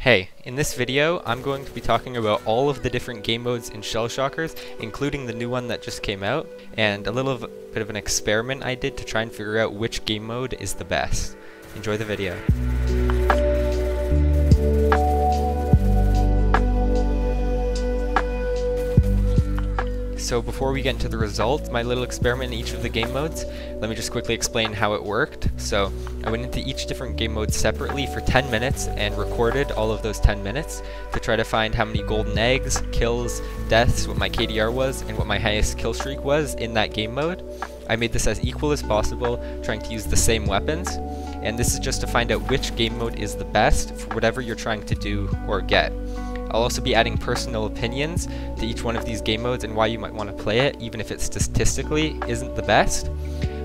Hey, in this video, I'm going to be talking about all of the different game modes in Shell Shockers, including the new one that just came out, and a little bit of an experiment I did to try and figure out which game mode is the best. Enjoy the video. So before we get into the results, my little experiment in each of the game modes, let me just quickly explain how it worked. So I went into each different game mode separately for 10 minutes and recorded all of those 10 minutes to try to find how many golden eggs, kills, deaths, what my KDR was, and what my highest kill streak was in that game mode. I made this as equal as possible, trying to use the same weapons, and this is just to find out which game mode is the best for whatever you're trying to do or get. I'll also be adding personal opinions to each one of these game modes and why you might want to play it, even if it statistically isn't the best.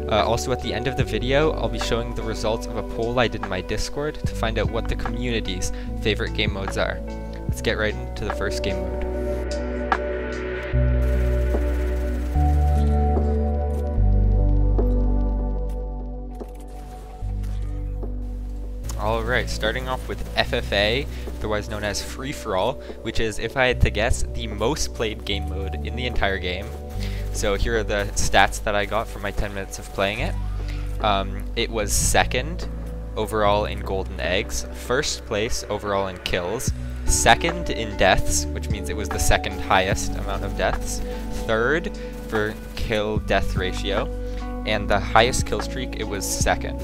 Also at the end of the video, I'll be showing the results of a poll I did in my Discord to find out what the community's favorite game modes are. Let's get right into the first game mode. Alright, starting off with FFA, otherwise known as Free For All, which is, if I had to guess, the most played game mode in the entire game. So here are the stats that I got from my 10 minutes of playing it. It was second overall in golden eggs, first place overall in kills, second in deaths, which means it was the second highest amount of deaths, third for kill death ratio, and the highest kill streak, it was second.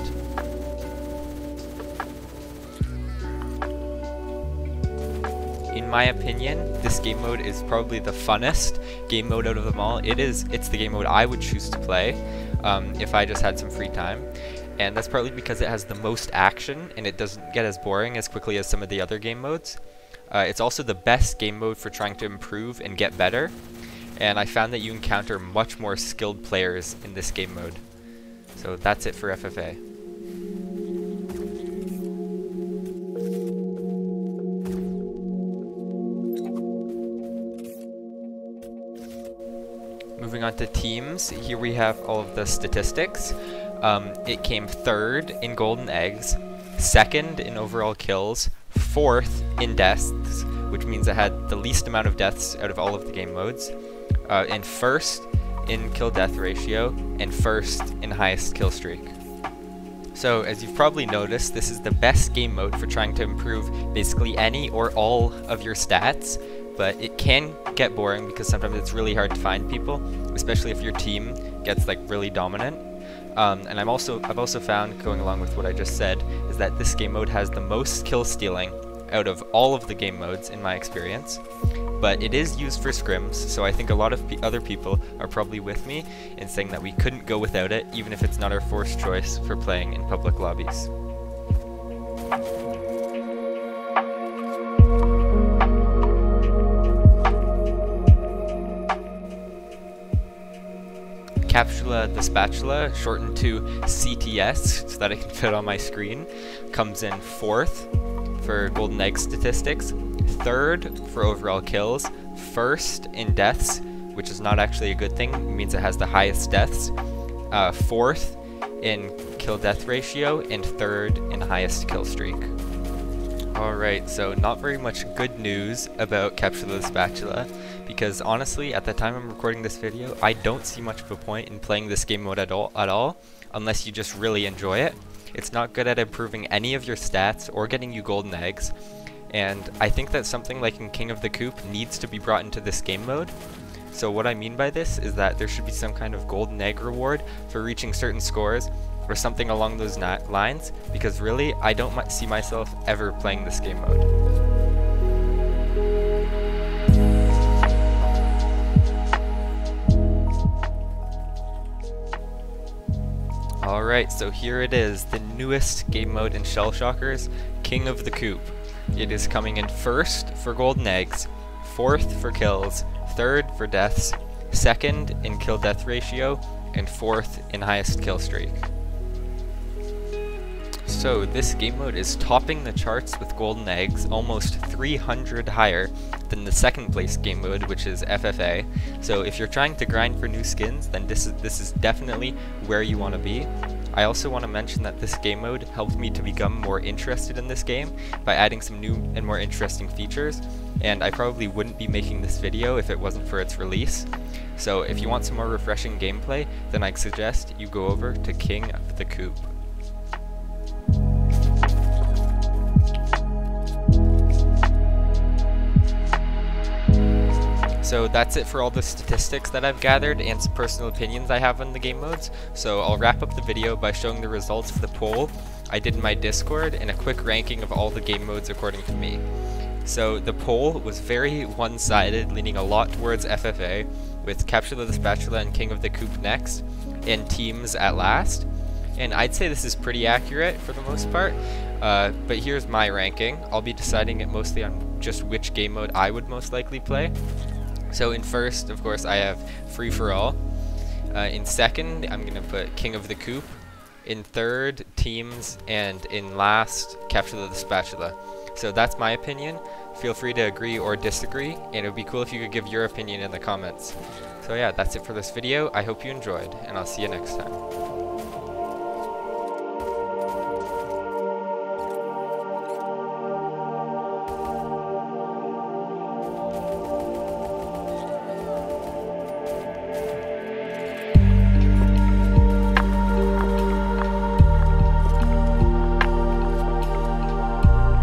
In my opinion, this game mode is probably the funnest game mode out of them all. It's the game mode I would choose to play if I just had some free time. And that's partly because it has the most action and it doesn't get as boring as quickly as some of the other game modes. It's also the best game mode for trying to improve and get better. And I found that you encounter much more skilled players in this game mode. So that's it for FFA. Moving on to teams, here we have all of the statistics. It came third in golden eggs, second in overall kills, fourth in deaths, which means it had the least amount of deaths out of all of the game modes, and first in kill death ratio, and first in highest kill streak. So as you've probably noticed, this is the best game mode for trying to improve basically any or all of your stats. But it can get boring because sometimes it's really hard to find people, especially if your team gets like really dominant. And I've also found, going along with what I just said, is that this game mode has the most kill stealing out of all of the game modes in my experience. But it is used for scrims, so I think a lot of other people are probably with me in saying that we couldn't go without it, even if it's not our first choice for playing in public lobbies. Capsule the Spatula, shortened to CTS so that I can fit on my screen, comes in fourth for golden egg statistics, third for overall kills, first in deaths, which is not actually a good thing, it means it has the highest deaths, fourth in kill death ratio, and third in highest kill streak. Alright, so not very much good news about Capsule the Spatula, because honestly, at the time I'm recording this video, I don't see much of a point in playing this game mode at all, unless you just really enjoy it. It's not good at improving any of your stats or getting you golden eggs, and I think that something like in King of the Coop needs to be brought into this game mode. So what I mean by this is that there should be some kind of golden egg reward for reaching certain scores, or something along those lines, because really, I don't see myself ever playing this game mode. Alright, so here it is, the newest game mode in Shell Shockers, King of the Coop. It is coming in first for golden eggs, fourth for kills, third for deaths, second in kill death ratio, and fourth in highest kill streak. So this game mode is topping the charts with golden eggs, almost 300 higher than the second place game mode, which is FFA. So if you're trying to grind for new skins, then this is definitely where you want to be. I also want to mention that this game mode helped me to become more interested in this game by adding some new and more interesting features, and I probably wouldn't be making this video if it wasn't for its release. So if you want some more refreshing gameplay, then I'd suggest you go over to King of the Coop. So that's it for all the statistics that I've gathered and some personal opinions I have on the game modes. So I'll wrap up the video by showing the results of the poll I did in my Discord and a quick ranking of all the game modes according to me. So the poll was very one-sided, leaning a lot towards FFA, with Capsule of the Spatula and King of the Coop next, and Teams at last. And I'd say this is pretty accurate for the most part, but here's my ranking. I'll be deciding it mostly on just which game mode I would most likely play. So in first, of course, I have Free For All. In second, I'm going to put King of the Coop. In third, Teams. And in last, Capsule of the Spatula. So that's my opinion. Feel free to agree or disagree, and it would be cool if you could give your opinion in the comments. So yeah, that's it for this video. I hope you enjoyed, and I'll see you next time.